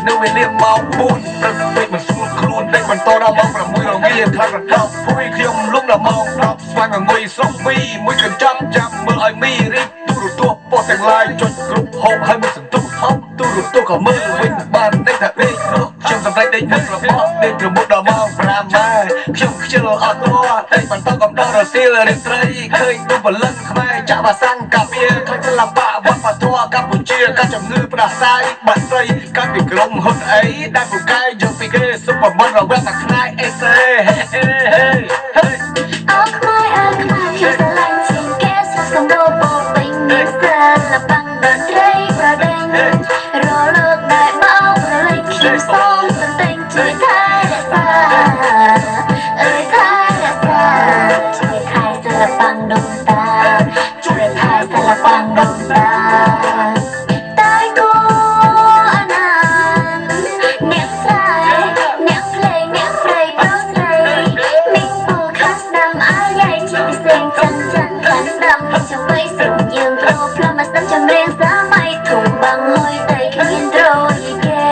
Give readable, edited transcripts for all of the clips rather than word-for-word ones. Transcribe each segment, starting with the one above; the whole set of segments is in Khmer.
នៅវេលាម៉ោង4ព្រឹកពេកមិនស្រួលខ្លួនដេកបន្តដល់ម៉ោង6រងាខ្លាំងរត់ភួយខ្ញុំលំដល់ម៉ោង10ស្វាងងុយសុំវីមួយកញ្ចប់ចាំមើលឲ្យមីរីកទូរទស្សន៍ពោះទាំងឡាយចុចគ្រប់ហូបឲ្យមិនសន្ទុះហប់ទូរទស្សន៍ក៏មើលវិញបានតែថាដេកខ្ញុំសម្រេចដេកនឹងរបស់ដេកប្រមុខដល់ម៉ោង5ម៉ែខ្ញុំខ្ជិលអត់តដេកបន្តកំដររសៀលរាត្រីឃើញទូបលិនខ្មែរចាក់បាសាំងកាពីឃើញសិល្បៈវប្បធម៌កម្ពុជាកាត់ជំងឺផ្ដាសាយបាត់ស្រីកាត់ពីក្រុមហ៊ុនអីដែលពូកែយកពីគេសុបមិនរវល់តែខ្នាយអេសេអើខ្មែរខ្ញុំស្រឡាញ់ជាងគេសុខសម្បូរពោពេញមានសិល្បៈតន្ត្រីប្រដេញរលើកដែលបោករលេចខ្ញុំសូមសន្ទិញជួយថែរក្សាថែរក្សាជួយថែសិល្បៈដូនតាជួយថែសិល្បៈដូនតាតែគូអណានអ្នកស្រែអ្នកភ្លេងអ្នកព្រៃប្រុសស្រីមីងពូខាស្ដាំអាយ៉ៃជាពិសេសចិនខាស្ដាំជួយស្រុកយើងប្រផ្លំមកស្ដាប់ចម្រៀងសម័យធំបាំងហុយតែគ្មានដ្រូយគេ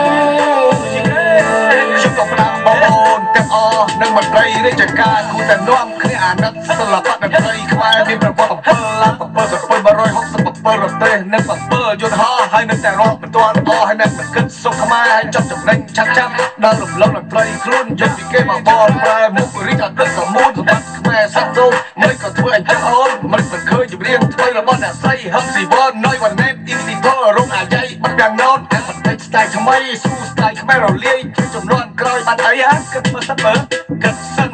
ខ្ញុំក៏ផ្ដាំបងប្អូនទាំងអស់និងមន្ត្រីរាជការគូតែនាំគ្នាអាណិតសិល្បៈតន្ត្រីខ្មែរមានប្រព័ន្ធ7ឡើង7,167រទេសនិង7យន្តហោះហើយនៅតែរាប់មិនទាន់អស់ហើយនៅមិនគិតសុខខ្មែរហើយចាប់ចំណេញឆាប់ដល់រំលងតន្ត្រីខ្លួនយកពីគេមកបកប្រែមុខរីកអតីតសមូលសម្បត្តិខ្មែរសាក់ដូងមិនក៏ធ្វើឲ្យចិត្តអូនមិនឃើញចម្រៀងថ្មីរបស់អ្នកស្រីហឹមស៊ីវ៉នណយវ៉ាណេតអ៊ីស៊ីផលរងអាយ៉ៃបាត់យ៉ាងណូនអានបន្តិចស្ទាយថ្មីស៊ូស្ទាយខ្មែររលាយជួយចំនួនក្រោយបាត់អីហ่ะគិតមើលសិនមើលគិតសិន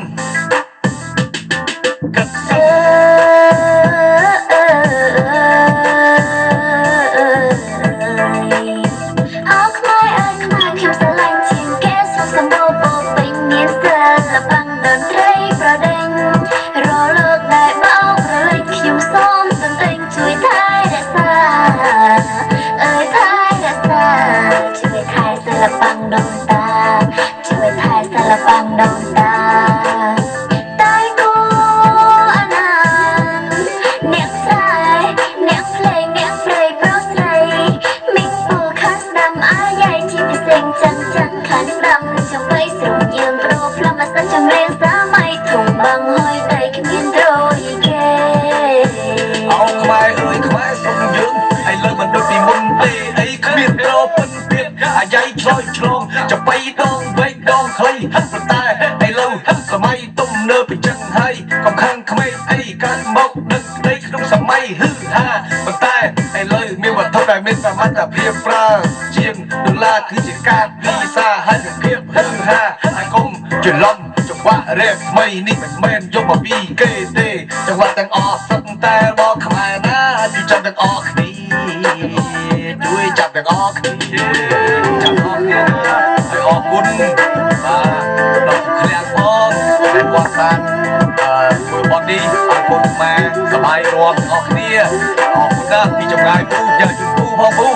จะไปดองไว้ดองใครแต่ไอ้เราสมัยต้มเนื้อไปจังให้กำคังขมิ้นไอ้การมกนึกได้ขนมสมัยฮือฮาแต่ไอ้เลยมีวัตถุใดไม่สามารถจะเพียบปลาเชียงดุลาคือจิตการวีซ่าให้เพียบฮือฮาไอ้คงจุดล้มจังหวะเรียบไม่นิ่งแมนยกมาบีเกเตจังหวะแต่งออกสักแต่บอกขมายนะที่จับแต่งออกนี่ด้วยจับแต่งออกนี่จับออกนี่ออกบุญมาดอกเคลียร์พองเป็นวัดสันช่วยบอดี้เอาบุญมาสบายรวมออกเนี่ยออกบุญนะพี่จงรายผู้อย่าจุดผู้พ่อผู้